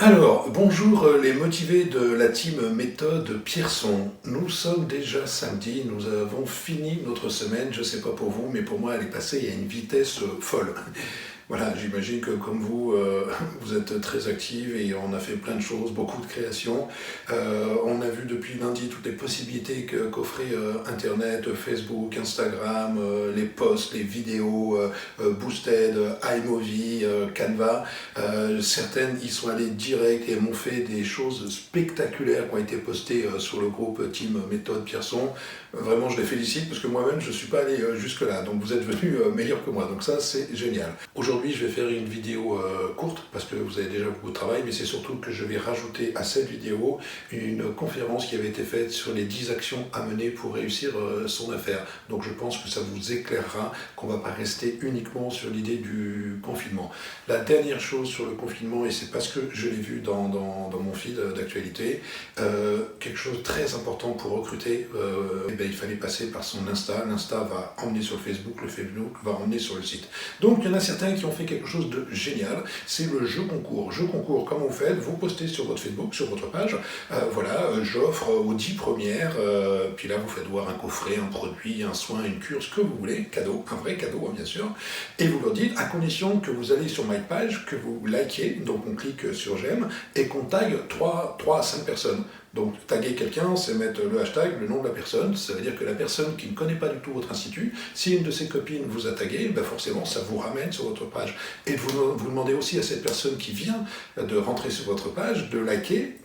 Alors, bonjour les motivés de la team méthode Pierson. Nous sommes déjà samedi, nous avons fini notre semaine, je ne sais pas pour vous, mais pour moi elle est passée à une vitesse folle. Voilà, j'imagine que comme vous, vous êtes très active et on a fait plein de choses, beaucoup de créations. On a vu depuis lundi toutes les possibilités qu'offrait Internet, Facebook, Instagram, les posts, les vidéos, Boosted, iMovie, Canva. Certaines y sont allées direct et m'ont fait des choses spectaculaires qui ont été postées sur le groupe Team Méthode Pierson. Vraiment, je les félicite parce que moi-même, je ne suis pas allé jusque-là. Donc, vous êtes venus meilleurs que moi. Donc, ça, c'est génial. Aujourd'hui, je vais faire une vidéo courte parce que vous avez déjà beaucoup de travail, mais c'est surtout que je vais rajouter à cette vidéo une conférence qui avait été faite sur les 10 actions à mener pour réussir son affaire. Donc, je pense que ça vous éclairera, qu'on ne va pas rester uniquement sur l'idée du confinement. La dernière chose sur le confinement, et c'est parce que je l'ai vu dans mon feed d'actualité, quelque chose de très important pour recruter, il fallait passer par son Insta. L'Insta va emmener sur le Facebook va emmener sur le site. Donc il y en a certains qui ont fait quelque chose de génial, c'est le jeu concours. Jeu concours, comment vous faites? Vous postez sur votre Facebook, sur votre page, j'offre aux 10 premières, puis là vous faites voir un coffret, un produit, un soin, une cure, ce que vous voulez, cadeau, un vrai cadeau bien sûr, et vous leur dites, à condition que vous allez sur ma page, que vous likez, donc on clique sur j'aime, et qu'on tague 3 à 5 personnes. Donc taguer quelqu'un, c'est mettre le hashtag, le nom de la personne, ça veut dire que la personne qui ne connaît pas du tout votre institut, si une de ses copines vous a tagué, forcément ça vous ramène sur votre page. Et vous demandez aussi à cette personne qui vient de rentrer sur votre page de liker,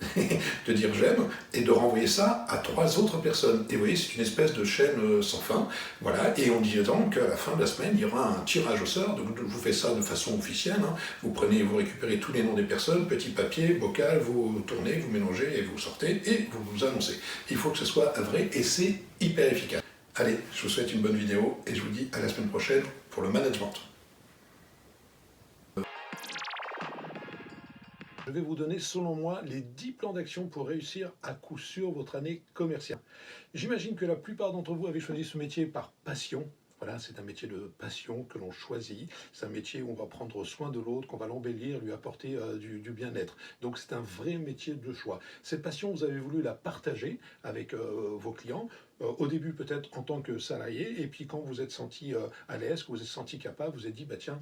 de dire j'aime, et de renvoyer ça à 3 autres personnes. Et vous voyez, c'est une espèce de chaîne sans fin. Voilà, et on dit donc qu'à la fin de la semaine, il y aura un tirage au sort. Donc je vous fais ça de façon officielle. Vous récupérez tous les noms des personnes, petit papier, bocal, vous tournez, vous mélangez et vous sortez. Et vous annoncez. Il faut que ce soit vrai et c'est hyper efficace. Allez, je vous souhaite une bonne vidéo et je vous dis à la semaine prochaine pour le management. Je vais vous donner, selon moi, les 10 plans d'action pour réussir à coup sûr votre année commerciale. J'imagine que la plupart d'entre vous avez choisi ce métier par passion. Voilà, c'est un métier de passion que l'on choisit. C'est un métier où on va prendre soin de l'autre, qu'on va l'embellir, lui apporter du bien-être. Donc c'est un vrai métier de choix. Cette passion, vous avez voulu la partager avec vos clients. Au début peut-être en tant que salarié, et puis quand vous êtes senti à l'aise, que vous êtes senti capable, vous êtes dit, bah tiens,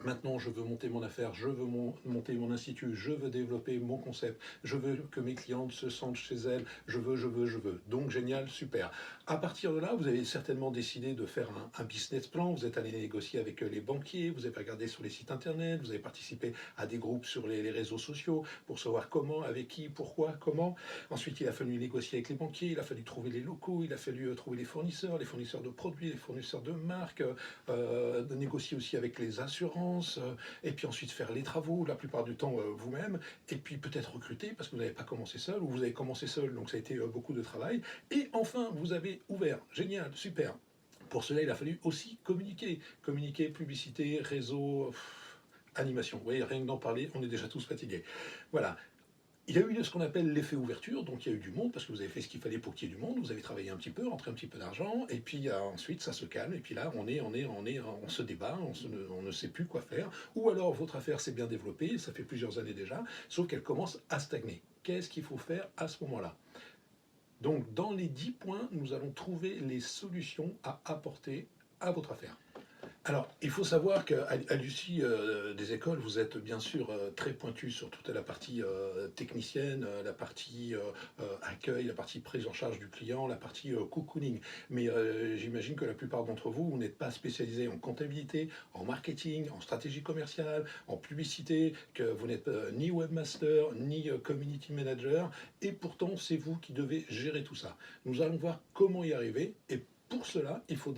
maintenant, je veux monter mon affaire, je veux monter mon institut, je veux développer mon concept, je veux que mes clientes se sentent chez elles, je veux. Donc, génial, super. À partir de là, vous avez certainement décidé de faire un business plan, vous êtes allé négocier avec les banquiers, vous avez regardé sur les sites internet, vous avez participé à des groupes sur les réseaux sociaux pour savoir comment, avec qui, pourquoi, comment. Ensuite, il a fallu négocier avec les banquiers, il a fallu trouver les locaux, il a fallu trouver les fournisseurs de produits, les fournisseurs de marques, de négocier aussi avec les assurances, et puis ensuite faire les travaux, la plupart du temps vous-même, et puis peut-être recruter parce que vous n'avez pas commencé seul, ou vous avez commencé seul, donc ça a été beaucoup de travail, et enfin vous avez ouvert, génial, super. Pour cela, il a fallu aussi communiquer, publicité, réseau, animation. Vous voyez, rien que d'en parler, on est déjà tous fatigués. Voilà. Il y a eu ce qu'on appelle l'effet ouverture, donc il y a eu du monde, parce que vous avez fait ce qu'il fallait pour qu'il y ait du monde, vous avez travaillé un petit peu, rentré un petit peu d'argent, et puis ensuite ça se calme, et puis là on se débat, on ne sait plus quoi faire, ou alors votre affaire s'est bien développée, ça fait plusieurs années déjà, sauf qu'elle commence à stagner. Qu'est-ce qu'il faut faire à ce moment-là? Donc dans les 10 points, nous allons trouver les solutions à apporter à votre affaire. Alors, il faut savoir qu'à l'UCI des écoles, vous êtes bien sûr très pointu sur toute la partie technicienne, la partie accueil, la partie prise en charge du client, la partie cocooning. Mais j'imagine que la plupart d'entre vous, vous n'êtes pas spécialisé en comptabilité, en marketing, en stratégie commerciale, en publicité, que vous n'êtes ni webmaster, ni community manager, et pourtant c'est vous qui devez gérer tout ça. Nous allons voir comment y arriver, et pour cela, il faut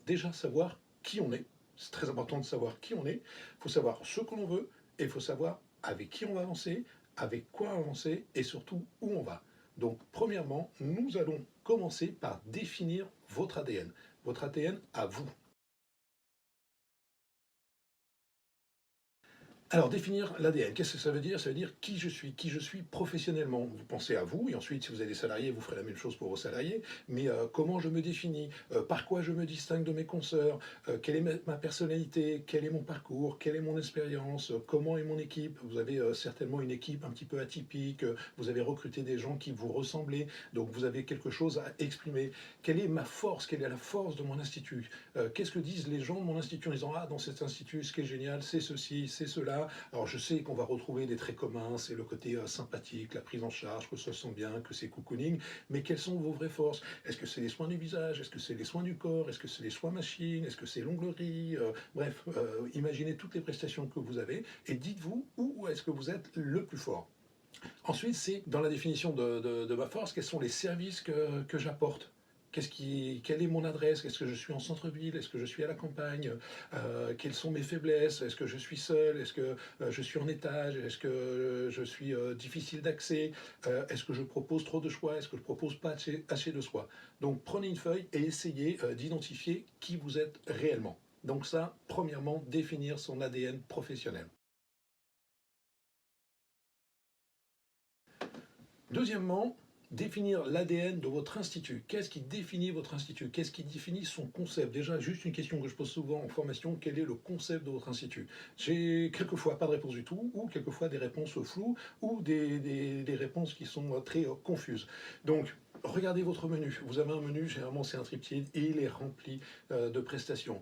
déjà savoir qui on est. C'est très important de savoir qui on est. Il faut savoir ce que l'on veut et il faut savoir avec qui on va avancer, avec quoi avancer et surtout où on va. Donc, premièrement, nous allons commencer par définir votre ADN. Votre ADN à vous. Alors, définir l'ADN, qu'est-ce que ça veut dire? Ça veut dire qui je suis professionnellement. Vous pensez à vous, et ensuite, si vous avez des salariés, vous ferez la même chose pour vos salariés, mais comment je me définis, par quoi je me distingue de mes consoeurs, quelle est ma personnalité, quel est mon parcours, quelle est mon expérience, comment est mon équipe. Vous avez certainement une équipe un petit peu atypique, vous avez recruté des gens qui vous ressemblaient, donc vous avez quelque chose à exprimer. Quelle est ma force, quelle est la force de mon institut? Qu'est-ce que disent les gens de mon institut en disant ah, dans cet institut, ce qui est génial, c'est ceci, c'est cela. Alors je sais qu'on va retrouver des traits communs, c'est le côté sympathique, la prise en charge, que ça se sent bien, que c'est cocooning, mais quelles sont vos vraies forces? Est-ce que c'est les soins du visage? Est-ce que c'est les soins du corps? Est-ce que c'est les soins machines? Est-ce que c'est l'onglerie? Bref, imaginez toutes les prestations que vous avez et dites-vous où est-ce que vous êtes le plus fort. Ensuite, c'est dans la définition de ma force, quels sont les services que j'apporte. Quelle est mon adresse? Est-ce que je suis en centre-ville? Est-ce que je suis à la campagne? Quelles sont mes faiblesses? Est-ce que je suis seul? Est-ce que je suis en étage? Est-ce que je suis difficile d'accès? Est-ce que je propose trop de choix? Est-ce que je propose pas assez de choix? Donc prenez une feuille et essayez d'identifier qui vous êtes réellement. Donc ça, premièrement, définir son ADN professionnel. Deuxièmement, définir l'ADN de votre institut. Qu'est-ce qui définit votre institut? Qu'est-ce qui définit son concept? Déjà, juste une question que je pose souvent en formation, quel est le concept de votre institut? J'ai quelquefois pas de réponse du tout, ou quelquefois des réponses floues, ou des réponses qui sont très confuses. Donc, regardez votre menu. Vous avez un menu, généralement c'est un triptyque, et il est rempli de prestations.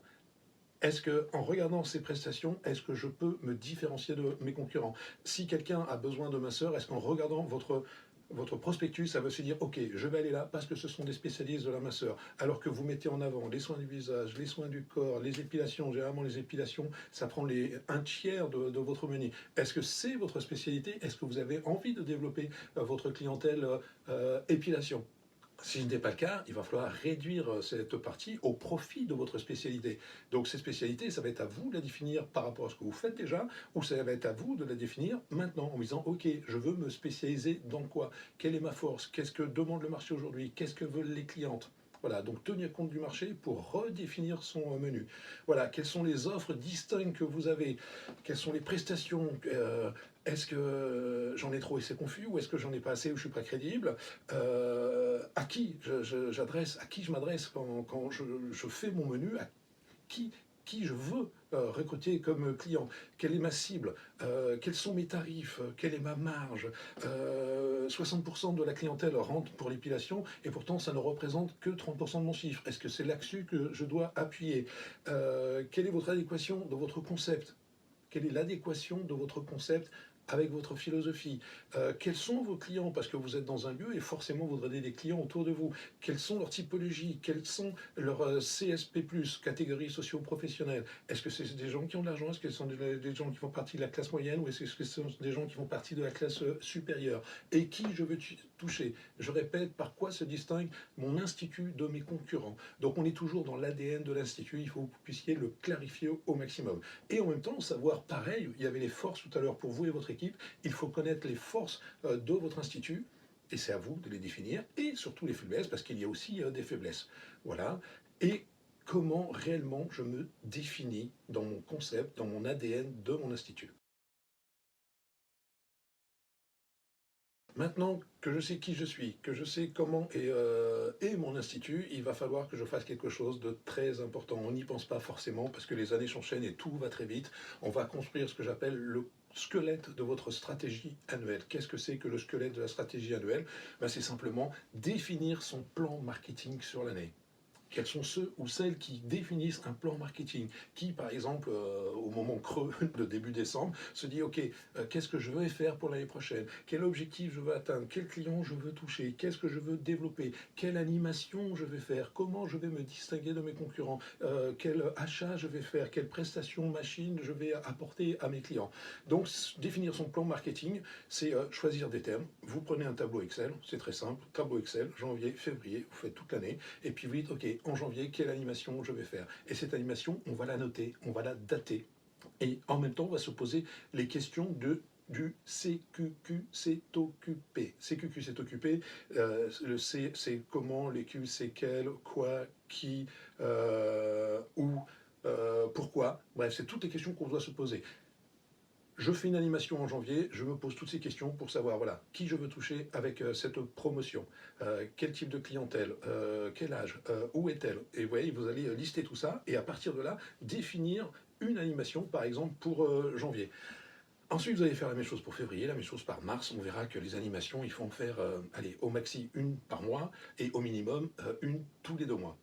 Est-ce que, en regardant ces prestations, est-ce que je peux me différencier de mes concurrents? Si quelqu'un a besoin de masseur, est-ce qu'en regardant votre prospectus, ça va se dire, ok, je vais aller là parce que ce sont des spécialistes de la masseur, alors que vous mettez en avant les soins du visage, les soins du corps, les épilations, généralement les épilations, ça prend un tiers de votre menu. Est-ce que c'est votre spécialité? Est-ce que vous avez envie de développer votre clientèle épilation? Si ce n'est pas le cas, il va falloir réduire cette partie au profit de votre spécialité. Donc cette spécialité, ça va être à vous de la définir par rapport à ce que vous faites déjà, ou ça va être à vous de la définir maintenant en disant, ok, je veux me spécialiser dans quoi? Quelle est ma force? Qu'est-ce que demande le marché aujourd'hui? Qu'est-ce que veulent les clientes? Voilà, donc tenir compte du marché pour redéfinir son menu. Voilà, quelles sont les offres distinctes que vous avez? Quelles sont les prestations? Est-ce que j'en ai trop et c'est confus, ou est-ce que j'en ai pas assez ou je suis pas crédible? À qui j'adresse, à qui je m'adresse quand je fais mon menu, à qui, qui je veux recruter comme client, quelle est ma cible, quels sont mes tarifs, quelle est ma marge. 60% de la clientèle rentre pour l'épilation et pourtant ça ne représente que 30% de mon chiffre. Est-ce que c'est là-dessus que je dois appuyer? Quelle est votre adéquation de votre concept? Quelle est l'adéquation de votre concept avec votre philosophie? Quels sont vos clients? Parce que vous êtes dans un lieu et forcément vous avez des clients autour de vous. Quelles sont leurs typologies? Quels sont leurs CSP+, catégories socio-professionnelles? Est-ce que c'est des gens qui ont de l'argent? Est-ce que ce sont des gens qui font partie de la classe moyenne? Ou est-ce que ce sont des gens qui font partie de la classe supérieure? Et qui je veux toucher? Je répète, par quoi se distingue mon institut de mes concurrents? Donc on est toujours dans l'ADN de l'institut, il faut que vous puissiez le clarifier au maximum. Et en même temps, savoir pareil, il y avait les forces tout à l'heure pour vous et votre équipe, il faut connaître les forces de votre institut, et c'est à vous de les définir, et surtout les faiblesses, parce qu'il y a aussi des faiblesses. Voilà. Et comment réellement je me définis dans mon concept, dans mon ADN de mon institut. Maintenant que je sais qui je suis, que je sais comment est mon institut, il va falloir que je fasse quelque chose de très important. On n'y pense pas forcément parce que les années s'enchaînent et tout va très vite. On va construire ce que j'appelle le squelette de votre stratégie annuelle. Qu'est-ce que c'est que le squelette de la stratégie annuelle? Ben, c'est simplement définir son plan marketing sur l'année. Quels sont ceux ou celles qui définissent un plan marketing? Qui, par exemple, au moment creux de début décembre, se dit, OK, qu'est-ce que je veux faire pour l'année prochaine? Quel objectif je veux atteindre? Quel client je veux toucher? Qu'est-ce que je veux développer? Quelle animation je vais faire? Comment je vais me distinguer de mes concurrents? Quel achat je vais faire? Quelle prestation machine je vais apporter à mes clients? Donc, définir son plan marketing, c'est choisir des thèmes. Vous prenez un tableau Excel, c'est très simple. Tableau Excel, janvier, février, vous faites toute l'année. Et puis vous dites, OK, en janvier, quelle animation je vais faire? Et cette animation, on va la noter, on va la dater. Et en même temps, on va se poser les questions du CQQ s'est occupé. CQQ s'est occupé, le C c'est comment, les Q c'est quel, quoi, qui, où, pourquoi. Bref, c'est toutes les questions qu'on doit se poser. Je fais une animation en janvier, je me pose toutes ces questions pour savoir voilà, qui je veux toucher avec cette promotion, quel type de clientèle, quel âge, où est-elle. Et vous voyez, vous allez lister tout ça et à partir de là, définir une animation, par exemple, pour janvier. Ensuite, vous allez faire la même chose pour février, la même chose par mars. On verra que les animations, il faut en faire, allez, au maxi une par mois et au minimum une tous les 2 mois.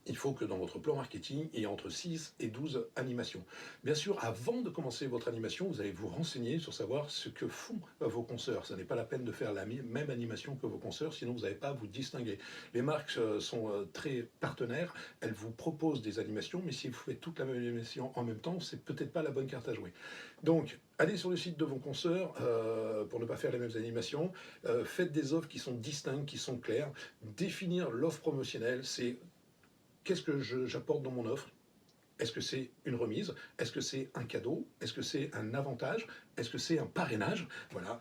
Il faut que dans votre plan marketing, il y ait entre 6 et 12 animations. Bien sûr, avant de commencer votre animation, vous allez vous renseigner sur savoir ce que font vos consoeurs. Ce n'est pas la peine de faire la même animation que vos consoeurs, sinon vous n'allez pas à vous distinguer. Les marques sont très partenaires, elles vous proposent des animations, mais si vous faites toute la même animation en même temps, c'est peut-être pas la bonne carte à jouer. Donc, allez sur le site de vos consoeurs pour ne pas faire les mêmes animations. Faites des offres qui sont distinctes, qui sont claires. Définir l'offre promotionnelle, c'est qu'est-ce que j'apporte dans mon offre? Est-ce que c'est une remise? Est-ce que c'est un cadeau? Est-ce que c'est un avantage? Est-ce que c'est un parrainage? Voilà.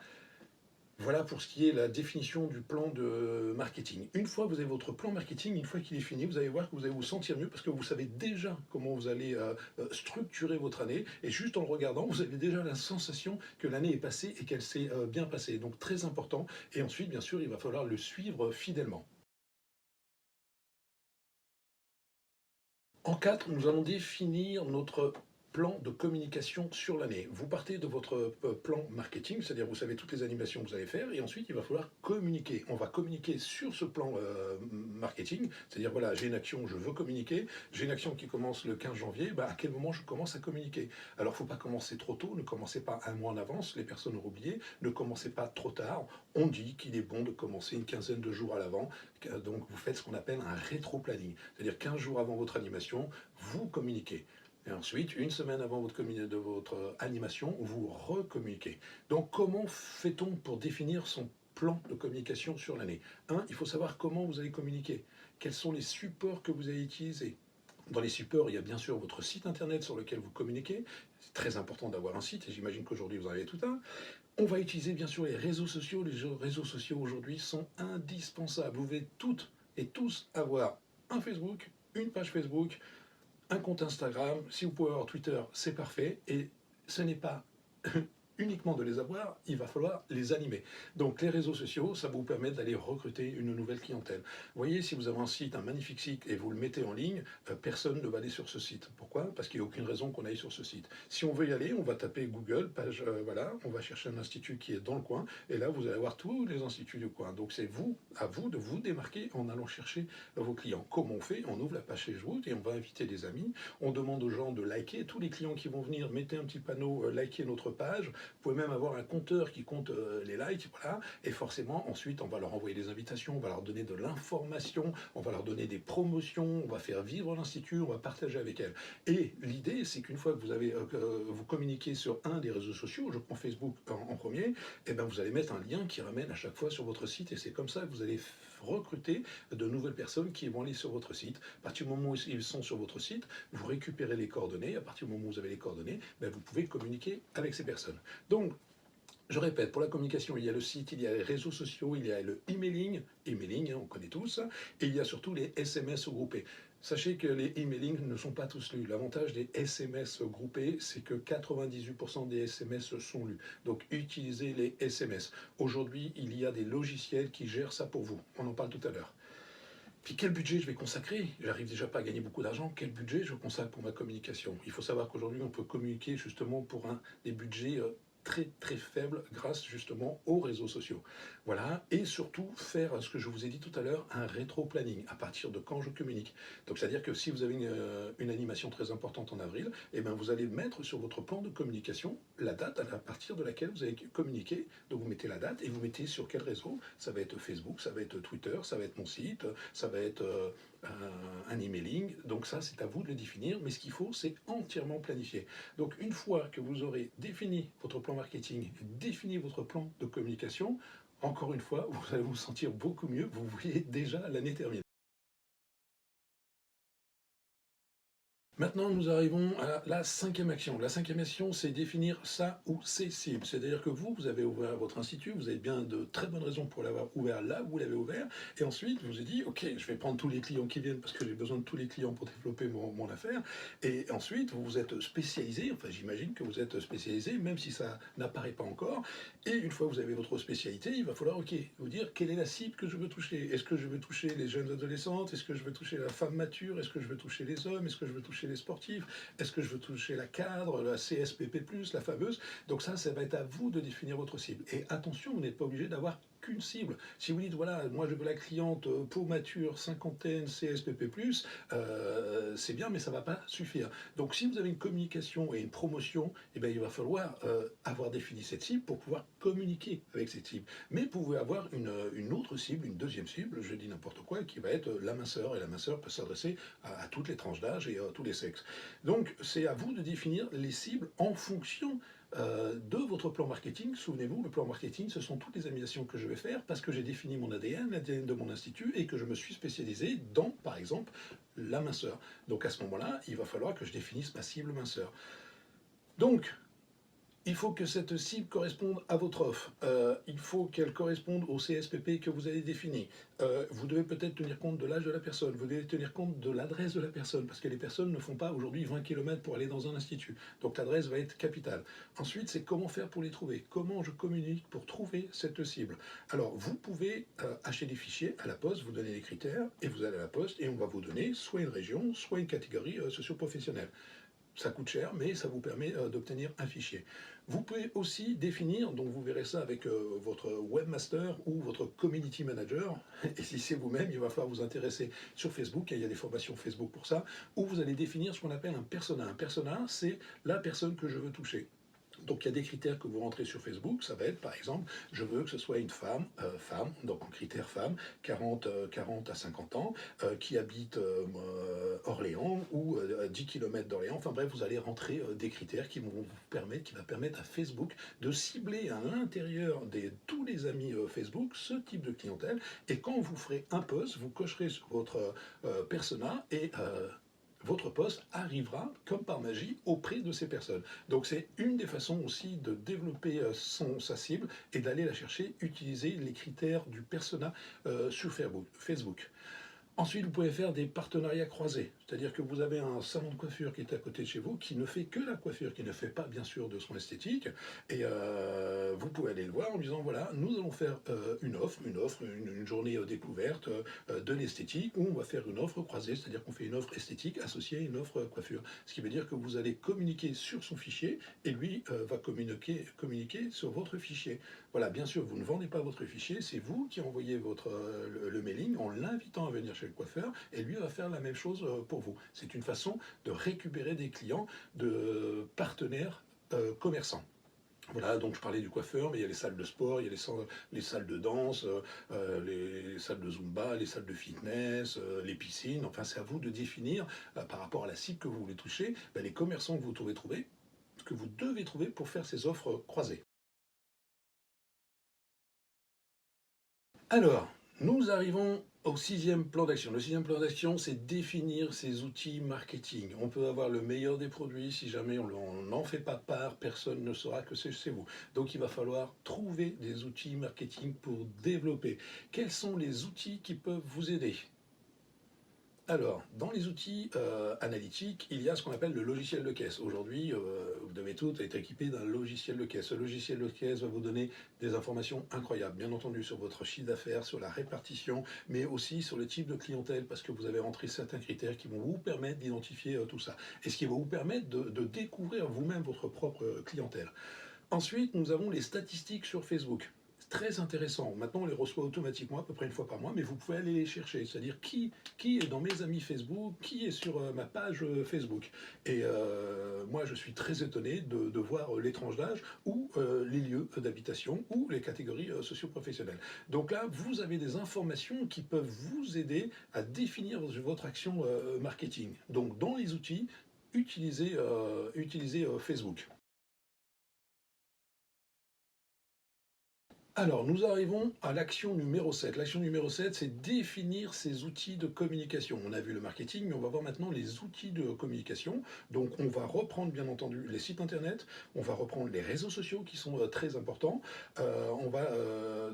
Voilà pour ce qui est la définition du plan de marketing. Une fois que vous avez votre plan marketing, une fois qu'il est fini, vous allez voir que vous allez vous sentir mieux parce que vous savez déjà comment vous allez structurer votre année. Et juste en le regardant, vous avez déjà la sensation que l'année est passée et qu'elle s'est bien passée. Donc très important. Et ensuite, bien sûr, il va falloir le suivre fidèlement. En 4, nous allons définir notre plan de communication sur l'année. Vous partez de votre plan marketing, c'est-à-dire vous savez toutes les animations que vous allez faire, et ensuite il va falloir communiquer. On va communiquer sur ce plan marketing, c'est-à-dire voilà, j'ai une action, je veux communiquer, j'ai une action qui commence le 15 janvier, à quel moment je commence à communiquer? Alors il ne faut pas commencer trop tôt, ne commencez pas un mois en avance, les personnes auront oublié, ne commencez pas trop tard. On dit qu'il est bon de commencer une quinzaine de jours à l'avant, donc vous faites ce qu'on appelle un rétro-planning, c'est-à-dire 15 jours avant votre animation, vous communiquez. Et ensuite, une semaine avant de votre animation, vous recommuniquez. Donc comment fait-on pour définir son plan de communication sur l'année? Il faut savoir comment vous allez communiquer. Quels sont les supports que vous allez utiliser? Dans les supports, il y a bien sûr votre site internet sur lequel vous communiquez. C'est très important d'avoir un site et j'imagine qu'aujourd'hui vous en avez tout un. On va utiliser bien sûr les réseaux sociaux. Les réseaux sociaux aujourd'hui sont indispensables. Vous devez toutes et tous avoir un Facebook, une page Facebook, un compte Instagram. Si vous pouvez avoir Twitter, c'est parfait. Et ce n'est pas uniquement de les avoir, il va falloir les animer. Donc les réseaux sociaux, ça vous permet d'aller recruter une nouvelle clientèle. Vous voyez, si vous avez un site, un magnifique site, et vous le mettez en ligne, personne ne va aller sur ce site. Pourquoi? Parce qu'il n'y a aucune raison qu'on aille sur ce site. Si on veut y aller, on va taper Google, page, voilà, on va chercher un institut qui est dans le coin, et là vous allez avoir tous les instituts du coin. Donc c'est vous, à vous de vous démarquer en allant chercher vos clients. Comment on fait? On ouvre la page Facebook et on va inviter des amis, on demande aux gens de liker, tous les clients qui vont venir, mettez un petit panneau, likez notre page. Vous pouvez même avoir un compteur qui compte les likes, voilà. Et forcément, ensuite, on va leur envoyer des invitations, on va leur donner de l'information, on va leur donner des promotions, on va faire vivre l'institut, on va partager avec elles. Et l'idée, c'est qu'une fois que vous avez vous communiquez sur un des réseaux sociaux, je prends Facebook en premier, et ben vous allez mettre un lien qui ramène à chaque fois sur votre site, et c'est comme ça que vous allez recruter de nouvelles personnes qui vont aller sur votre site. À partir du moment où ils sont sur votre site, vous récupérez les coordonnées. À partir du moment où vous avez les coordonnées, ben vous pouvez communiquer avec ces personnes. Donc, je répète, pour la communication, il y a le site, il y a les réseaux sociaux, il y a le emailing, on connaît tous, et il y a surtout les SMS groupés. Sachez que les emailing ne sont pas tous lus. L'avantage des SMS groupés, c'est que 98% des SMS sont lus. Donc utilisez les SMS. Aujourd'hui, il y a des logiciels qui gèrent ça pour vous. On en parle tout à l'heure. Puis quel budget je vais consacrer? J'arrive déjà pas à gagner beaucoup d'argent. Quel budget je consacre pour ma communication? Il faut savoir qu'aujourd'hui, on peut communiquer justement pour des budgets très très faibles grâce justement aux réseaux sociaux. Voilà, et surtout faire ce que je vous ai dit tout à l'heure, un rétro-planning à partir de quand je communique. Donc c'est-à-dire que si vous avez une animation très importante en avril, eh ben, vous allez mettre sur votre plan de communication la date à partir de laquelle vous allez communiquer. Donc vous mettez la date et vous mettez sur quel réseau? Ça va être Facebook, ça va être Twitter, ça va être mon site, ça va être un emailing. Donc ça, c'est à vous de le définir, mais ce qu'il faut, c'est entièrement planifié. Donc une fois que vous aurez défini votre plan marketing, défini votre plan de communication, encore une fois, vous allez vous sentir beaucoup mieux, vous voyez déjà l'année terminée. Maintenant, nous arrivons à la cinquième action. La cinquième action, c'est définir sa ou ses cibles. C'est-à-dire que vous avez ouvert votre institut, vous avez bien de très bonnes raisons pour l'avoir ouvert là où vous l'avez ouvert, et ensuite vous avez dit, ok, je vais prendre tous les clients qui viennent parce que j'ai besoin de tous les clients pour développer mon affaire, et ensuite vous vous êtes spécialisé, enfin j'imagine que vous êtes spécialisé, même si ça n'apparaît pas encore, et une fois que vous avez votre spécialité, il va falloir, ok, vous dire quelle est la cible que je veux toucher. Est-ce que je veux toucher les jeunes adolescentes? Est-ce que je veux toucher la femme mature? Est-ce que je veux toucher les hommes? Est-ce que je veux toucher les sportifs? Est-ce que je veux toucher la cadre, la CSPP+, la fameuse? Donc ça va être à vous de définir votre cible. Et attention, vous n'êtes pas obligé d'avoir qu'une cible. Si vous dites, voilà, moi je veux la cliente peau mature, cinquantaine, CSPP+, c'est bien, mais ça ne va pas suffire. Donc si vous avez une communication et une promotion, eh bien, il va falloir avoir défini cette cible pour pouvoir communiquer avec cette cible. Mais vous pouvez avoir une autre cible, une deuxième cible, je dis n'importe quoi, qui va être la minceur. Et la minceur peut s'adresser à toutes les tranches d'âge et à tous les sexes. Donc c'est à vous de définir les cibles en fonction de votre plan marketing. Souvenez-vous, le plan marketing, ce sont toutes les animations que je vais faire parce que j'ai défini mon ADN, l'ADN de mon institut, et que je me suis spécialisé dans, par exemple, la minceur. Donc à ce moment-là, il va falloir que je définisse ma cible minceur. Donc, il faut que cette cible corresponde à votre offre. Il faut qu'elle corresponde au CSPP que vous avez défini. Vous devez peut-être tenir compte de l'âge de la personne. Vous devez tenir compte de l'adresse de la personne, parce que les personnes ne font pas aujourd'hui 20 km pour aller dans un institut. Donc l'adresse va être capitale. Ensuite, c'est comment faire pour les trouver. Comment je communique pour trouver cette cible. Alors, vous pouvez acheter des fichiers à la poste, vous donnez les critères, et vous allez à la poste, et on va vous donner soit une région, soit une catégorie socio-professionnelle. Ça coûte cher, mais ça vous permet d'obtenir un fichier. Vous pouvez aussi définir, donc vous verrez ça avec votre webmaster ou votre community manager, et si c'est vous-même, il va falloir vous intéresser sur Facebook, et il y a des formations Facebook pour ça, où vous allez définir ce qu'on appelle un persona. Un persona, c'est la personne que je veux toucher. Donc il y a des critères que vous rentrez sur Facebook, ça va être par exemple, je veux que ce soit une femme, donc en critère femme, 40 à 50 ans, qui habite Orléans ou 10 km d'Orléans. Enfin bref, vous allez rentrer des critères qui vont vous permettre, qui va permettre à Facebook de cibler à l'intérieur de tous les amis Facebook ce type de clientèle. Et quand vous ferez un post, vous cocherez sur votre persona et votre poste arrivera, comme par magie, auprès de ces personnes. Donc c'est une des façons aussi de développer sa cible et d'aller la chercher, utiliser les critères du persona sur Facebook. Ensuite, vous pouvez faire des partenariats croisés, c'est-à-dire que vous avez un salon de coiffure qui est à côté de chez vous, qui ne fait que la coiffure, qui ne fait pas bien sûr de soins esthétiques, et vous pouvez aller le voir en disant voilà, nous allons faire une journée découverte de l'esthétique, où on va faire une offre croisée, c'est-à-dire qu'on fait une offre esthétique associée à une offre coiffure, ce qui veut dire que vous allez communiquer sur son fichier, et lui va communiquer sur votre fichier. Voilà, bien sûr, vous ne vendez pas votre fichier, c'est vous qui envoyez le mailing en l'invitant à venir chez le coiffeur, et lui va faire la même chose pour vous. C'est une façon de récupérer des clients, de partenaires commerçants. Voilà, donc je parlais du coiffeur, mais il y a les salles de sport, il y a les salles de danse, les salles de Zumba, les salles de fitness, les piscines. Enfin, c'est à vous de définir, par rapport à la cible que vous voulez toucher, les commerçants que vous devez trouver pour faire ces offres croisées. Alors, nous arrivons au sixième plan d'action. Le sixième plan d'action, c'est définir ses outils marketing. On peut avoir le meilleur des produits, si jamais on n'en fait pas part, personne ne saura que c'est chez vous. Donc il va falloir trouver des outils marketing pour développer. Quels sont les outils qui peuvent vous aider? Alors, dans les outils analytiques, il y a ce qu'on appelle le logiciel de caisse. Aujourd'hui, vous devez tout être équipé d'un logiciel de caisse. Ce logiciel de caisse va vous donner des informations incroyables, bien entendu, sur votre chiffre d'affaires, sur la répartition, mais aussi sur le type de clientèle, parce que vous avez rentré certains critères qui vont vous permettre d'identifier tout ça. Et ce qui va vous permettre de découvrir vous-même votre propre clientèle. Ensuite, nous avons les statistiques sur Facebook. Très intéressant. Maintenant, on les reçoit automatiquement, à peu près une fois par mois, mais vous pouvez aller les chercher. C'est-à-dire qui est dans mes amis Facebook, qui est sur ma page Facebook. Et moi, je suis très étonné de voir les tranches d'âge ou les lieux d'habitation ou les catégories socio-professionnelles. Donc là, vous avez des informations qui peuvent vous aider à définir votre action marketing. Donc, dans les outils, utilisez Facebook. Alors, nous arrivons à l'action numéro 7. L'action numéro 7, c'est définir ses outils de communication. On a vu le marketing, mais on va voir maintenant les outils de communication. Donc, on va reprendre, bien entendu, les sites internet, on va reprendre les réseaux sociaux qui sont très importants, on va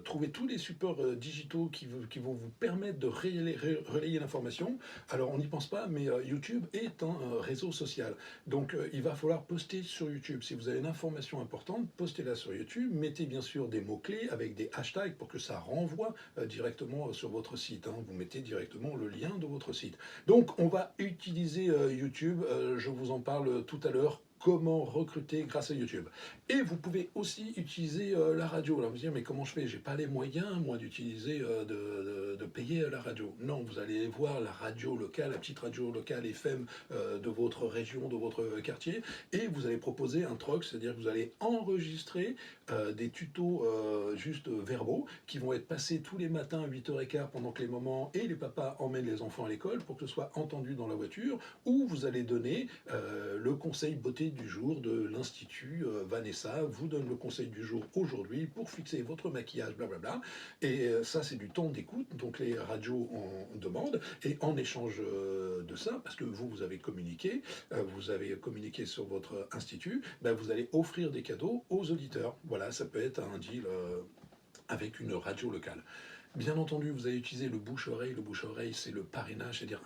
trouver tous les supports digitaux qui vont vous permettre de relayer l'information. Alors, on n'y pense pas, mais YouTube est un réseau social. Donc, il va falloir poster sur YouTube. Si vous avez une information importante, postez-la sur YouTube. Mettez bien sûr des mots-clés avec des hashtags pour que ça renvoie directement sur votre site, hein. Vous mettez directement le lien de votre site. Donc, on va utiliser YouTube. Je vous en parle tout à l'heure. Comment recruter grâce à YouTube. Et vous pouvez aussi utiliser la radio. Alors vous dire, mais comment je fais? J'ai pas les moyens, moi, d'utiliser, de payer la radio. Non, vous allez voir la radio locale, la petite radio locale FM de votre région, de votre quartier, et vous allez proposer un troc, c'est-à-dire que vous allez enregistrer des tutos juste verbaux qui vont être passés tous les matins à 8h15 pendant que les mamans et les papas emmènent les enfants à l'école pour que ce soit entendu dans la voiture, où vous allez donner le conseil beauté du jour de l'Institut Vanessa vous donne le conseil du jour aujourd'hui pour fixer votre maquillage, blablabla. Et ça, c'est du temps d'écoute, donc les radios en demandent. Et en échange de ça, parce que vous avez communiqué sur votre institut, ben, vous allez offrir des cadeaux aux auditeurs. Voilà, ça peut être un deal avec une radio locale. Bien entendu, vous allez utiliser le bouche-oreille. Le bouche-oreille, c'est le parrainage, c'est-à-dire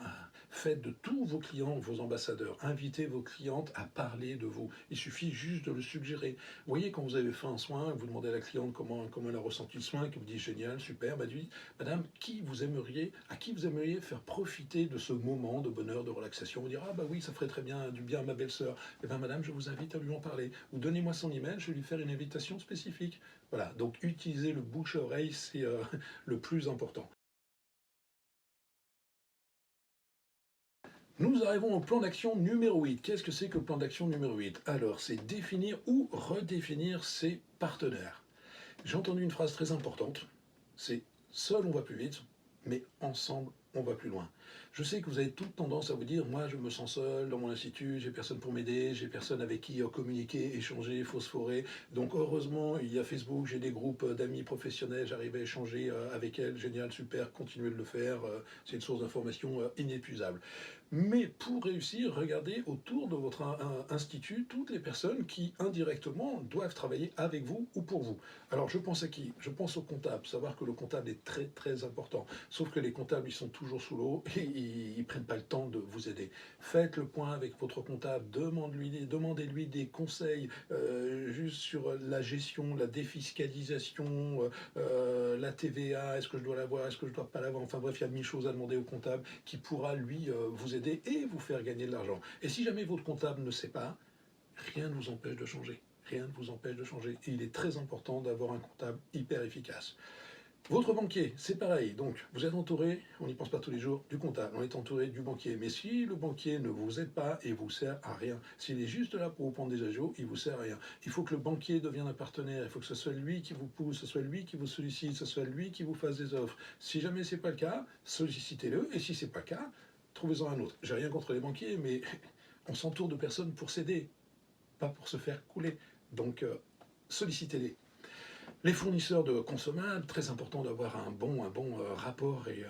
faites de tous vos clients vos ambassadeurs. Invitez vos clientes à parler de vous. Il suffit juste de le suggérer. Vous voyez, quand vous avez fait un soin, vous demandez à la cliente comment elle a ressenti le soin, que vous dites génial, super, bah, dites, madame, à qui vous aimeriez faire profiter de ce moment de bonheur, de relaxation? Vous dire, ah bah oui, ça ferait très bien du bien à ma belle-sœur. Eh bien, madame, je vous invite à lui en parler. Ou donnez-moi son email, je vais lui faire une invitation spécifique. Voilà, donc utiliser le bouche-oreille, c'est le plus important. Nous arrivons au plan d'action numéro 8. Qu'est-ce que c'est que le plan d'action numéro 8? Alors, c'est définir ou redéfinir ses partenaires. J'ai entendu une phrase très importante, c'est seul on va plus vite, mais ensemble on va plus loin. Je sais que vous avez toute tendance à vous dire, moi je me sens seul dans mon institut, j'ai personne pour m'aider, j'ai personne avec qui communiquer, échanger, phosphorer. Donc heureusement il y a Facebook, j'ai des groupes d'amis professionnels, j'arrive à échanger avec elles, génial, super, continuez de le faire, c'est une source d'information inépuisable. Mais pour réussir, regardez autour de votre institut toutes les personnes qui indirectement doivent travailler avec vous ou pour vous. Alors je pense à qui? Je pense au comptable, savoir que le comptable est très très important. Sauf que les comptables, ils sont toujours sous l'eau et ils ne prennent pas le temps de vous aider. Faites le point avec votre comptable, demandez-lui des conseils juste sur la gestion, la défiscalisation, la TVA, est-ce que je dois l'avoir, est-ce que je ne dois pas l'avoir, enfin bref, il y a mille choses à demander au comptable qui pourra lui vous aider et vous faire gagner de l'argent. Et si jamais votre comptable ne sait pas, rien ne vous empêche de changer. Rien ne vous empêche de changer. Et il est très important d'avoir un comptable hyper efficace. Votre banquier, c'est pareil. Donc, vous êtes entouré, on n'y pense pas tous les jours, du comptable. On est entouré du banquier. Mais si le banquier ne vous aide pas et vous sert à rien, s'il est juste là pour vous prendre des agios, il vous sert à rien. Il faut que le banquier devienne un partenaire. Il faut que ce soit lui qui vous pousse, ce soit lui qui vous sollicite, ce soit lui qui vous fasse des offres. Si jamais c'est pas le cas, sollicitez-le. Et si c'est pas le cas, trouvez-en un autre. J'ai rien contre les banquiers, mais on s'entoure de personnes pour s'aider, pas pour se faire couler. Donc, sollicitez-les. Les fournisseurs de consommables, très important d'avoir un bon rapport et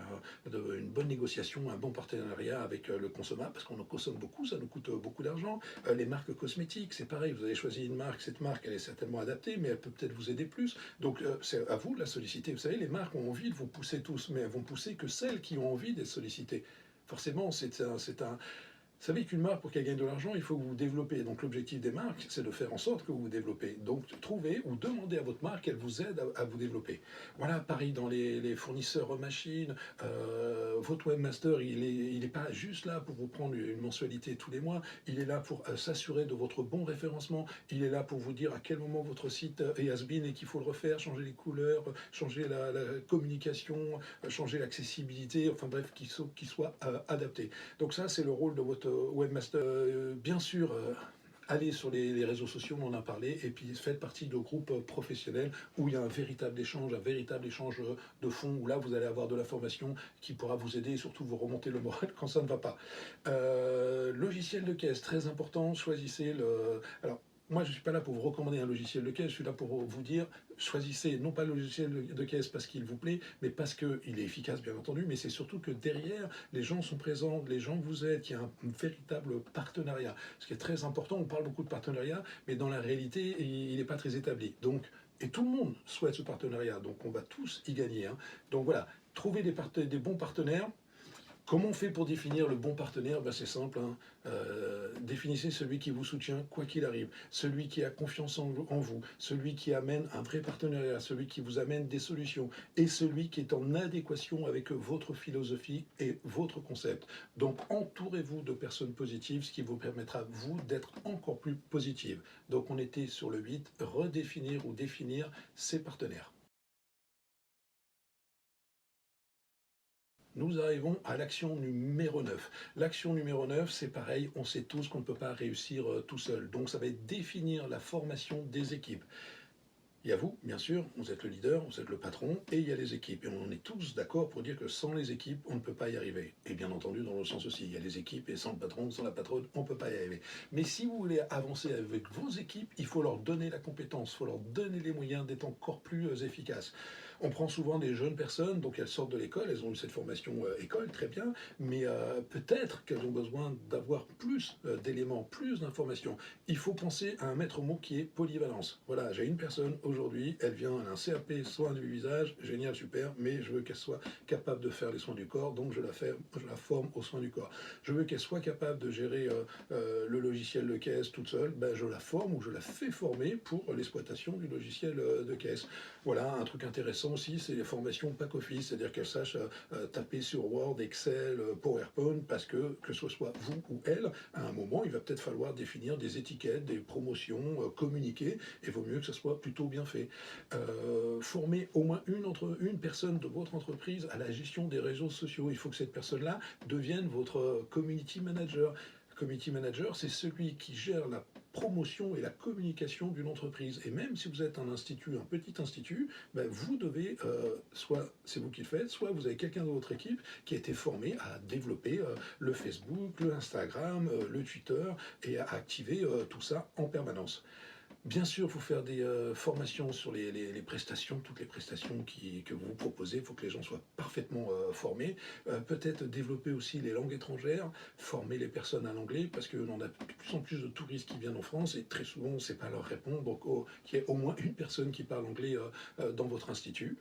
une bonne négociation, un bon partenariat avec le consommable, parce qu'on en consomme beaucoup, ça nous coûte beaucoup d'argent. Les marques cosmétiques, c'est pareil, vous avez choisi une marque, cette marque, elle est certainement adaptée, mais elle peut peut-être vous aider plus. Donc c'est à vous de la solliciter. Vous savez, les marques ont envie de vous pousser tous, mais elles vont pousser que celles qui ont envie d'être sollicitées. Forcément, c'est un, vous savez qu'une marque, pour qu'elle gagne de l'argent, il faut que vous vous développez. Donc l'objectif des marques, c'est de faire en sorte que vous vous développez. Donc trouvez ou demandez à votre marque qu'elle vous aide à vous développer. Voilà, pareil dans les fournisseurs machines. Votre webmaster, il n'est pas juste là pour vous prendre une mensualité tous les mois. Il est là pour s'assurer de votre bon référencement. Il est là pour vous dire à quel moment votre site est has-been et qu'il faut le refaire, changer les couleurs, changer la communication, changer l'accessibilité, enfin bref, qu'il soit adapté. Donc ça, c'est le rôle de votre webmaster. Bien sûr, allez sur les réseaux sociaux, on en a parlé, et puis faites partie de groupes professionnels où il y a un véritable échange de fond, où là vous allez avoir de l'information qui pourra vous aider et surtout vous remonter le moral quand ça ne va pas. Logiciel de caisse, très important, choisissez le... Alors, moi, je ne suis pas là pour vous recommander un logiciel de caisse, je suis là pour vous dire, choisissez non pas le logiciel de caisse parce qu'il vous plaît, mais parce qu'il est efficace, bien entendu, mais c'est surtout que derrière, les gens sont présents, les gens vous aident, il y a un véritable partenariat. Ce qui est très important, on parle beaucoup de partenariat, mais dans la réalité, il n'est pas très établi. Donc, et tout le monde souhaite ce partenariat, donc on va tous y gagner, hein. Donc voilà, trouver des bons partenaires. Comment on fait pour définir le bon partenaire? Ben, c'est simple, hein. Définissez celui qui vous soutient quoi qu'il arrive, celui qui a confiance en vous, celui qui amène un vrai partenariat, celui qui vous amène des solutions et celui qui est en adéquation avec votre philosophie et votre concept. Donc entourez-vous de personnes positives, ce qui vous permettra, vous, d'être encore plus positive. Donc on était sur le 8, redéfinir ou définir ses partenaires. Nous arrivons à l'action numéro 9. L'action numéro 9, c'est pareil, on sait tous qu'on ne peut pas réussir tout seul. Donc ça va être définir la formation des équipes. Il y a vous, bien sûr, vous êtes le leader, vous êtes le patron, et il y a les équipes. Et on est tous d'accord pour dire que sans les équipes, on ne peut pas y arriver. Et bien entendu, dans le sens aussi, il y a les équipes, et sans le patron, sans la patronne, on ne peut pas y arriver. Mais si vous voulez avancer avec vos équipes, il faut leur donner la compétence, il faut leur donner les moyens d'être encore plus efficaces. On prend souvent des jeunes personnes, donc elles sortent de l'école, elles ont eu cette formation école, très bien, mais peut-être qu'elles ont besoin d'avoir plus d'éléments, plus d'informations. Il faut penser à un maître mot qui est polyvalence. Voilà, j'ai une personne aujourd'hui, elle vient, elle a un CAP soins du visage, génial, super, mais je veux qu'elle soit capable de faire les soins du corps, donc je la forme aux soins du corps. Je veux qu'elle soit capable de gérer le logiciel de caisse toute seule, ben, je la forme ou je la fais former pour l'exploitation du logiciel de caisse. Voilà, un truc intéressant aussi, c'est les formations pack office, c'est-à-dire qu'elle sache taper sur Word, Excel, PowerPoint, parce que ce soit vous ou elle, à un moment, il va peut-être falloir définir des étiquettes, des promotions, communiquer, et vaut mieux que ce soit plutôt bien fait. Former au moins une personne de votre entreprise à la gestion des réseaux sociaux. Il faut que cette personne-là devienne votre community manager. Community manager, c'est celui qui gère la promotion et la communication d'une entreprise. Et même si vous êtes un institut, un petit institut, ben vous devez, soit c'est vous qui le faites, soit vous avez quelqu'un de votre équipe qui a été formé à développer le Facebook, le Instagram, le Twitter et à activer tout ça en permanence. Bien sûr, il faut faire des formations sur les prestations, toutes les prestations que vous proposez. Il faut que les gens soient parfaitement formés. Peut-être développer aussi les langues étrangères, former les personnes à l'anglais, parce qu'on a de plus en plus de touristes qui viennent en France et très souvent, c'est pas leur répondre. Donc, qu'il y ait au moins une personne qui parle anglais dans votre institut.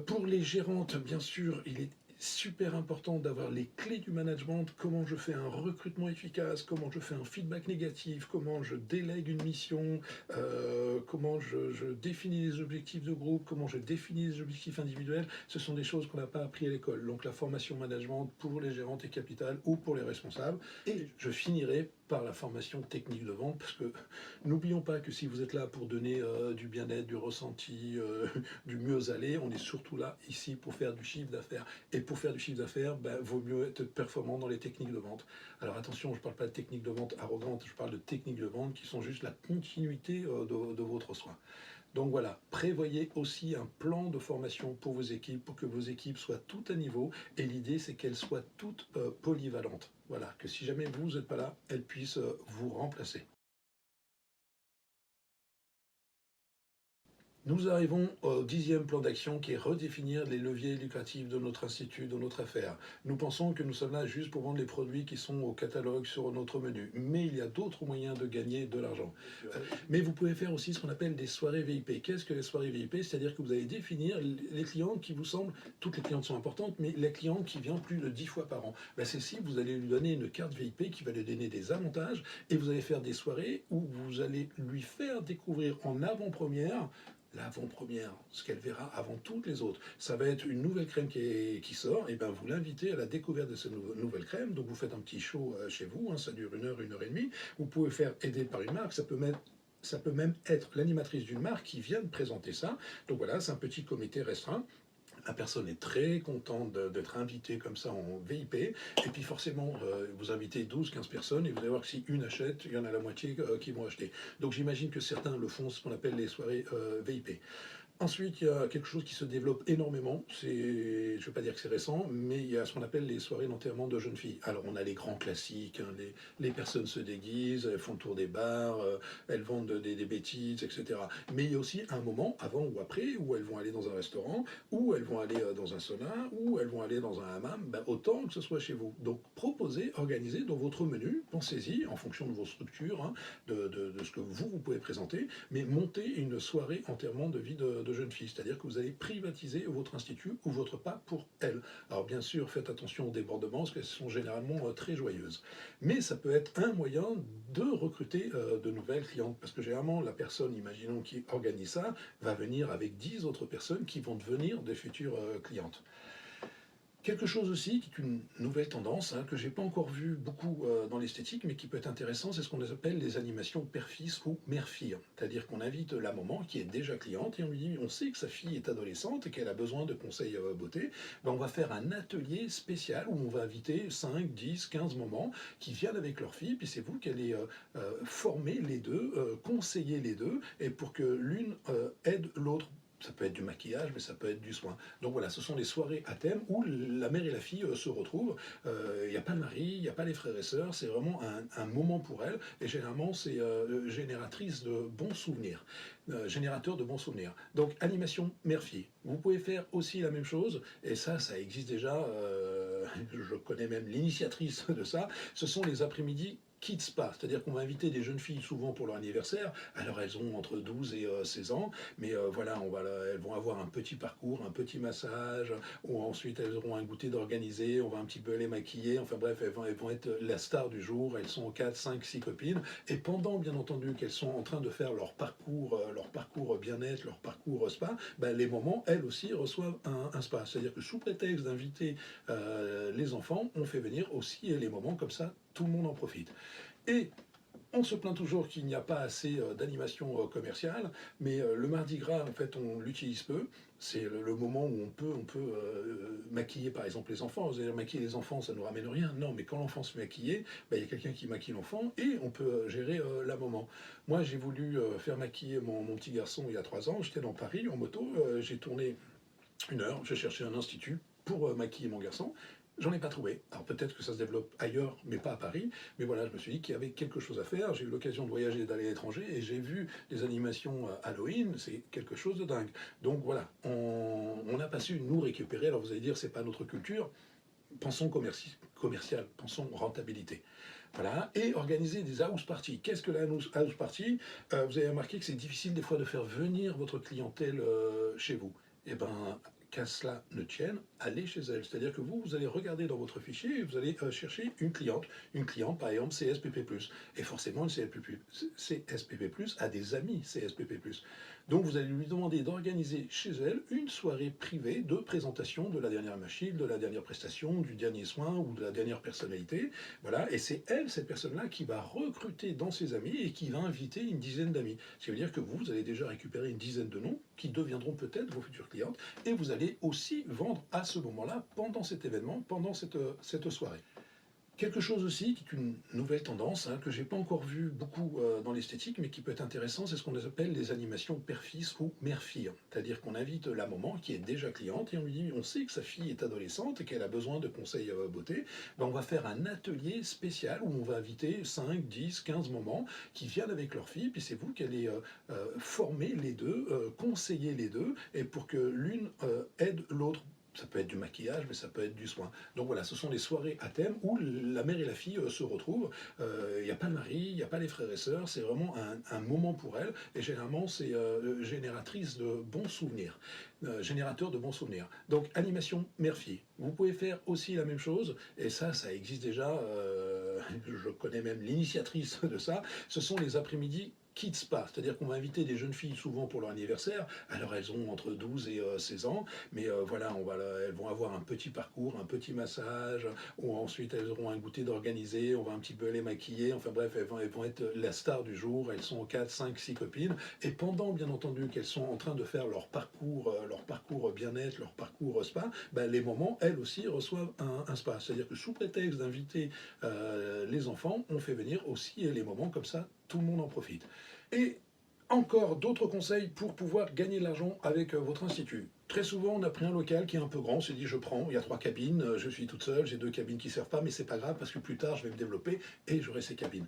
Pour les gérantes, bien sûr, il est super important d'avoir les clés du management, comment je fais un recrutement efficace, comment je fais un feedback négatif, comment je délègue une mission, comment je définis les objectifs de groupe, comment je définis les objectifs individuels. Ce sont des choses qu'on n'a pas appris à l'école. Donc la formation management pour les gérantes est capitale ou pour les responsables. Et je finirai par la formation technique de vente, parce que n'oublions pas que si vous êtes là pour donner du bien-être, du ressenti, du mieux-aller, on est surtout là ici pour faire du chiffre d'affaires. Et pour faire du chiffre d'affaires, ben, vaut mieux être performant dans les techniques de vente. Alors attention, je ne parle pas de techniques de vente arrogantes, je parle de techniques de vente qui sont juste la continuité de votre soin. Donc voilà, prévoyez aussi un plan de formation pour vos équipes, pour que vos équipes soient toutes à niveau. Et l'idée, c'est qu'elles soient toutes polyvalentes. Voilà, que si jamais vous n'êtes pas là, elles puissent vous remplacer. Nous arrivons au 10e plan d'action qui est redéfinir les leviers lucratifs de notre institut, de notre affaire. Nous pensons que nous sommes là juste pour vendre les produits qui sont au catalogue sur notre menu. Mais il y a d'autres moyens de gagner de l'argent. Mais vous pouvez faire aussi ce qu'on appelle des soirées VIP. Qu'est-ce que les soirées VIP? C'est-à-dire que vous allez définir les clientes qui vous semblent, toutes les clientes sont importantes, mais les clientes qui viennent plus de 10 fois par an. Ben, c'est si vous allez lui donner une carte VIP qui va lui donner des avantages et vous allez faire des soirées où vous allez lui faire découvrir en avant-première l'avant-première, ce qu'elle verra avant toutes les autres. Ça va être une nouvelle crème qui sort, et ben vous l'invitez à la découverte de cette nouvelle crème, donc vous faites un petit show chez vous, hein, ça dure une heure et demie, vous pouvez faire aider par une marque, ça peut même être l'animatrice d'une marque qui vient de présenter ça. Donc voilà, c'est un petit comité restreint. La personne est très contente d'être invitée comme ça en VIP. Et puis forcément, vous invitez 12-15 personnes et vous allez voir que si une achète, il y en a la moitié qui vont acheter. Donc j'imagine que certains le font, ce qu'on appelle les soirées VIP. Ensuite, il y a quelque chose qui se développe énormément. Je ne vais pas dire que c'est récent, mais il y a ce qu'on appelle les soirées d'enterrement de jeunes filles. Alors, on a les grands classiques, hein, les personnes se déguisent, elles font le tour des bars, elles vendent des bêtises, etc. Mais il y a aussi un moment, avant ou après, où elles vont aller dans un restaurant, où elles vont aller dans un sauna, où elles vont aller dans un hammam, ben, autant que ce soit chez vous. Donc, proposez, organisez dans votre menu, pensez-y, en fonction de vos structures, hein, de ce que vous pouvez présenter, mais montez une soirée enterrement de vie de jeune fille, c'est-à-dire que vous allez privatiser votre institut ou votre pas pour elle. Alors bien sûr, faites attention aux débordements, parce qu'elles sont généralement très joyeuses. Mais ça peut être un moyen de recruter de nouvelles clientes, parce que généralement, la personne, imaginons, qui organise ça, va venir avec 10 autres personnes qui vont devenir des futures clientes. Quelque chose aussi qui est une nouvelle tendance, hein, que j'ai pas encore vu beaucoup dans l'esthétique, mais qui peut être intéressant, c'est ce qu'on appelle les animations père-fils ou mère-fille. C'est-à-dire qu'on invite la maman qui est déjà cliente et on lui dit, on sait que sa fille est adolescente et qu'elle a besoin de conseils beauté, ben on va faire un atelier spécial où on va inviter 5, 10, 15 mamans qui viennent avec leur fille, puis c'est vous qui allez former les deux, conseiller les deux, et pour que l'une aide l'autre. Ça peut être du maquillage, mais ça peut être du soin. Donc voilà, ce sont les soirées à thème où la mère et la fille se retrouvent. Il n'y a pas le mari, il n'y a pas les frères et sœurs, c'est vraiment un moment pour elles. Et généralement, c'est génératrice de bons souvenirs, générateur de bons souvenirs. Donc animation mère-fille. Vous pouvez faire aussi la même chose, et ça existe déjà, je connais même l'initiatrice de ça, ce sont les après-midi Kids Spa, c'est-à-dire qu'on va inviter des jeunes filles souvent pour leur anniversaire, alors elles ont entre 12 et 16 ans, mais voilà, elles vont avoir un petit parcours, un petit massage, ou ensuite elles auront un goûter d'organiser, on va un petit peu les maquiller, enfin bref, elles vont être la star du jour, elles sont 4, 5, 6 copines, et pendant bien entendu qu'elles sont en train de faire leur parcours bien-être, leur parcours spa, ben, les mamans, elles aussi, reçoivent un spa, c'est-à-dire que sous prétexte d'inviter les enfants, on fait venir aussi les mamans, comme ça tout le monde en profite. Et on se plaint toujours qu'il n'y a pas assez d'animation commerciale, mais le Mardi Gras, en fait, on l'utilise peu. C'est le moment où on peut maquiller, par exemple, les enfants. Vous allez dire, maquiller les enfants, ça ne nous ramène rien. Non, mais quand l'enfant se fait maquiller, ben, il y a quelqu'un qui maquille l'enfant et on peut gérer la maman. Moi, j'ai voulu faire maquiller mon petit garçon il y a 3 ans. J'étais dans Paris en moto. J'ai tourné 1 heure. J'ai cherché un institut pour maquiller mon garçon. J'en ai pas trouvé. Alors peut-être que ça se développe ailleurs, mais pas à Paris. Mais voilà, je me suis dit qu'il y avait quelque chose à faire. J'ai eu l'occasion de voyager et d'aller à l'étranger et j'ai vu des animations Halloween. C'est quelque chose de dingue. Donc voilà, on n'a pas su nous récupérer. Alors vous allez dire, c'est pas notre culture. Pensons commercial, pensons rentabilité. Voilà, et organiser des house parties. Qu'est-ce que la house party? Vous avez remarqué que c'est difficile des fois de faire venir votre clientèle chez vous. Eh ben, qu'à cela ne tienne, allez chez elle. C'est-à-dire que vous allez regarder dans votre fichier et vous allez chercher une cliente. Une cliente, par exemple, CSPP+. Et forcément, une CSPP+, a des amis CSPP+. Donc vous allez lui demander d'organiser chez elle une soirée privée de présentation de la dernière machine, de la dernière prestation, du dernier soin ou de la dernière personnalité. Voilà, et c'est elle, cette personne-là, qui va recruter dans ses amis et qui va inviter une dizaine d'amis. Ce qui veut dire que vous allez déjà récupérer une dizaine de noms qui deviendront peut-être vos futures clientes et vous allez aussi vendre à ce moment-là, pendant cet événement, pendant cette soirée. Quelque chose aussi qui est une nouvelle tendance, hein, que j'ai pas encore vu beaucoup dans l'esthétique, mais qui peut être intéressant, c'est ce qu'on appelle les animations père-fils ou mère-fille. C'est-à-dire qu'on invite la maman qui est déjà cliente et on lui dit, on sait que sa fille est adolescente et qu'elle a besoin de conseils beauté, ben on va faire un atelier spécial où on va inviter 5, 10, 15 mamans qui viennent avec leur fille, puis c'est vous qui allez former les deux, conseiller les deux, et pour que l'une aide l'autre. Ça peut être du maquillage, mais ça peut être du soin. Donc voilà, ce sont les soirées à thème où la mère et la fille se retrouvent. Il n'y a pas le mari, il n'y a pas les frères et sœurs, c'est vraiment un moment pour elles. Et généralement, c'est génératrice de bons souvenirs, générateur de bons souvenirs. Donc animation mère-fille. Vous pouvez faire aussi la même chose, et ça existe déjà, je connais même l'initiatrice de ça, ce sont les après-midi Kids Spa, c'est-à-dire qu'on va inviter des jeunes filles souvent pour leur anniversaire, alors elles ont entre 12 et 16 ans, mais voilà, elles vont avoir un petit parcours, un petit massage, ou ensuite elles auront un goûter d'organiser, on va un petit peu les maquiller, enfin bref, elles vont être la star du jour, elles sont 4, 5, 6 copines, et pendant bien entendu qu'elles sont en train de faire leur parcours bien-être, leur parcours spa, ben, les mamans, elles aussi, reçoivent un spa, c'est-à-dire que sous prétexte d'inviter les enfants, on fait venir aussi les mamans, comme ça tout le monde en profite. Et Encore d'autres conseils pour pouvoir gagner de l'argent avec votre institut. Très souvent, on a pris un local qui est un peu grand, on s'est dit je prends, il y a 3 cabines, je suis toute seule, j'ai 2 cabines qui ne servent pas, mais c'est pas grave parce que plus tard je vais me développer et j'aurai ces cabines.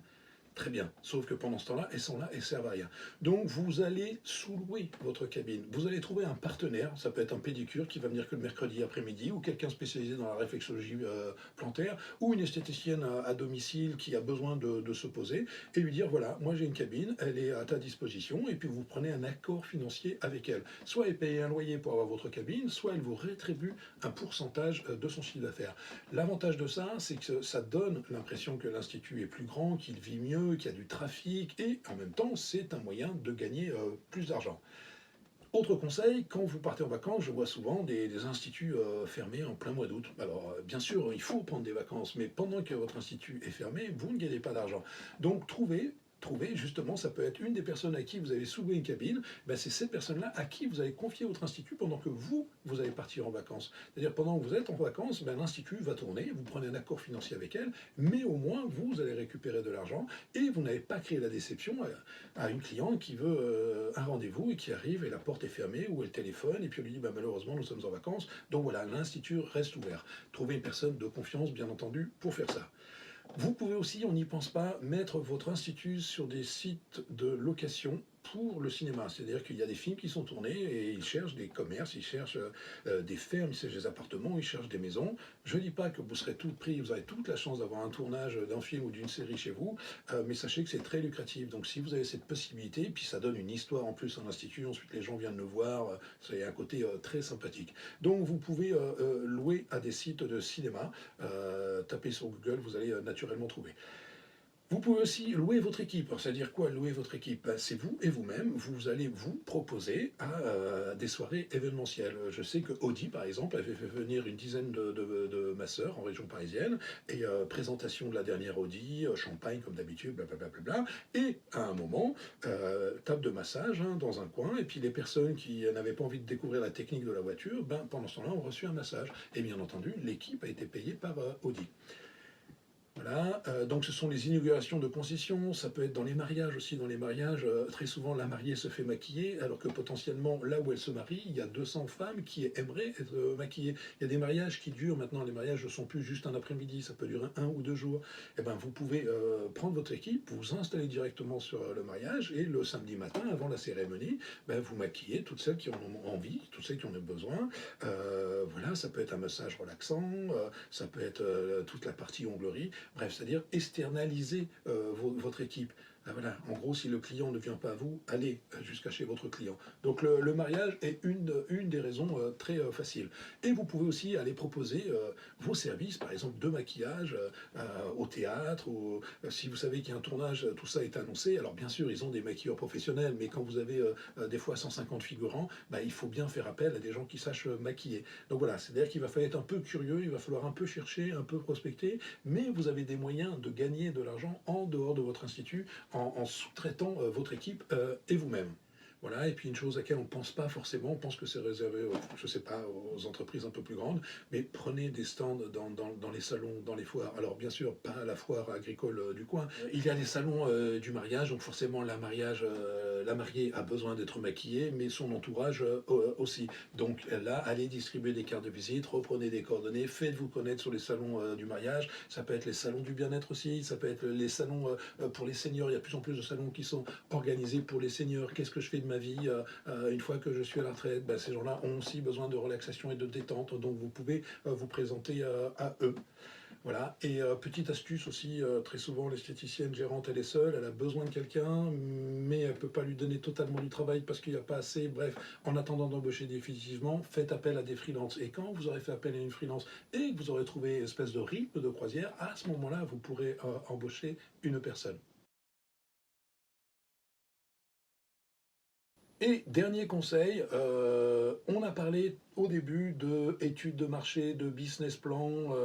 Très bien, sauf que pendant ce temps-là, elles sont là et servent à rien. Donc vous allez sous-louer votre cabine. Vous allez trouver un partenaire, ça peut être un pédicure qui va venir que le mercredi après-midi, ou quelqu'un spécialisé dans la réflexologie plantaire, ou une esthéticienne à domicile qui a besoin de se poser, et lui dire voilà, moi j'ai une cabine, elle est à ta disposition, et puis vous prenez un accord financier avec elle. Soit elle paye un loyer pour avoir votre cabine, soit elle vous rétribue un pourcentage de son chiffre d'affaires. L'avantage de ça, c'est que ça donne l'impression que l'institut est plus grand, qu'il vit mieux, qu'il y a du trafic, et en même temps, c'est un moyen de gagner plus d'argent. Autre conseil, quand vous partez en vacances, je vois souvent des instituts fermés en plein mois d'août. Alors, bien sûr, il faut prendre des vacances, mais pendant que votre institut est fermé, vous ne gagnez pas d'argent. Donc, trouvez, justement, ça peut être une des personnes à qui vous avez sous une cabine, ben, c'est cette personne-là à qui vous allez confier votre institut pendant que vous allez partir en vacances. C'est-à-dire, pendant que vous êtes en vacances, ben, l'institut va tourner, vous prenez un accord financier avec elle, mais au moins, vous allez récupérer de l'argent et vous n'avez pas créé la déception à une cliente qui veut un rendez-vous et qui arrive et la porte est fermée ou elle téléphone et puis on lui dit bah, malheureusement nous sommes en vacances. Donc voilà, l'institut reste ouvert. Trouvez une personne de confiance bien entendu pour faire ça. Vous pouvez aussi, on n'y pense pas, mettre votre institut sur des sites de location pour le cinéma. C'est-à-dire qu'il y a des films qui sont tournés et ils cherchent des commerces, ils cherchent des fermes, ils cherchent des appartements, ils cherchent des maisons. Je ne dis pas que vous serez tout pris, vous avez toute la chance d'avoir un tournage d'un film ou d'une série chez vous, mais sachez que c'est très lucratif. Donc si vous avez cette possibilité, puis ça donne une histoire en plus à l'institut, ensuite les gens viennent le voir, ça a un côté très sympathique. Donc vous pouvez louer à des sites de cinéma, tapez sur Google, vous allez naturellement trouver. Vous pouvez aussi louer votre équipe. C'est-à-dire quoi, louer votre équipe? C'est vous et vous-même, vous allez vous proposer à des soirées événementielles. Je sais que Audi, par exemple, avait fait venir une dizaine de masseurs en région parisienne, et présentation de la dernière Audi, champagne comme d'habitude, blablabla. Et à un moment, table de massage dans un coin, et puis les personnes qui n'avaient pas envie de découvrir la technique de la voiture, pendant ce temps-là, ont reçu un massage. Et bien entendu, l'équipe a été payée par Audi. Voilà, donc ce sont les inaugurations de concessions, ça peut être dans les mariages aussi. Dans les mariages, très souvent la mariée se fait maquiller, alors que potentiellement là où elle se marie, il y a 200 femmes qui aimeraient être maquillées. Il y a des mariages qui durent maintenant, les mariages ne sont plus juste un après-midi, ça peut durer 1 ou 2 jours. Et ben vous pouvez prendre votre équipe, vous installer directement sur le mariage, et le samedi matin, avant la cérémonie, vous maquillez toutes celles qui en ont envie, toutes celles qui en ont besoin. Voilà, ça peut être un massage relaxant, ça peut être toute la partie onglerie. Bref, c'est-à-dire externaliser votre équipe. Voilà, en gros, si le client ne vient pas à vous, allez jusqu'à chez votre client. Donc le mariage est une des raisons très faciles. Et vous pouvez aussi aller proposer vos services, par exemple de maquillage au théâtre, ou si vous savez qu'il y a un tournage, tout ça est annoncé. Alors bien sûr, ils ont des maquilleurs professionnels, mais quand vous avez des fois 150 figurants, il faut bien faire appel à des gens qui sachent maquiller. Donc voilà, c'est-à-dire qu'il va falloir être un peu curieux, il va falloir un peu chercher, un peu prospecter, mais vous avez des moyens de gagner de l'argent en dehors de votre institut, en sous-traitant votre équipe et vous-même. Voilà, et puis une chose à laquelle on ne pense pas forcément, on pense que c'est réservé, je ne sais pas, aux entreprises un peu plus grandes, mais prenez des stands dans les salons, dans les foires. Alors bien sûr, pas à la foire agricole du coin. Il y a des salons du mariage, donc forcément la mariée a besoin d'être maquillée, mais son entourage aussi. Donc là, allez distribuer des cartes de visite, reprenez des coordonnées, faites-vous connaître sur les salons du mariage. Ça peut être les salons du bien-être aussi, ça peut être les salons pour les seniors. Il y a de plus en plus de salons qui sont organisés pour les seniors. Qu'est-ce que je fais de ma vie une fois que je suis à la retraite? Ces gens-là ont aussi besoin de relaxation et de détente, donc vous pouvez vous présenter à eux. Voilà, et petite astuce aussi, très souvent l'esthéticienne gérante elle est seule, elle a besoin de quelqu'un, mais elle ne peut pas lui donner totalement du travail parce qu'il n'y a pas assez. Bref, en attendant d'embaucher définitivement, faites appel à des freelances. Et quand vous aurez fait appel à une freelance et que vous aurez trouvé une espèce de rythme de croisière, à ce moment-là, vous pourrez embaucher une personne. Et dernier conseil, on a parlé au début de études de marché, de business plan,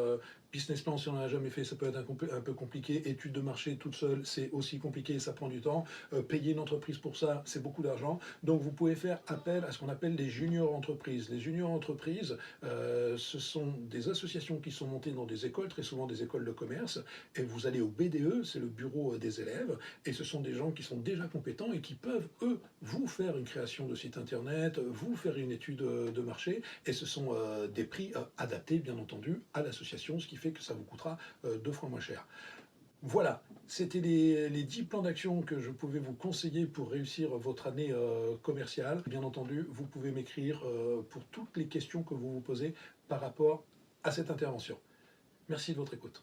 Business plan, si on n'en a jamais fait, ça peut être un peu compliqué. Études de marché toute seule, c'est aussi compliqué, ça prend du temps. Payer une entreprise pour ça, c'est beaucoup d'argent. Donc vous pouvez faire appel à ce qu'on appelle les juniors entreprises. Les juniors entreprises, ce sont des associations qui sont montées dans des écoles, très souvent des écoles de commerce, et vous allez au BDE, c'est le bureau des élèves, et ce sont des gens qui sont déjà compétents et qui peuvent, eux, vous faire une création de site internet, vous faire une étude de marché, et ce sont des prix adaptés, bien entendu, à l'association, ce qui fait que ça vous coûtera 2 fois moins cher. Voilà, c'était les 10 plans d'action que je pouvais vous conseiller pour réussir votre année commerciale. Bien entendu, vous pouvez m'écrire pour toutes les questions que vous vous posez par rapport à cette intervention. Merci de votre écoute.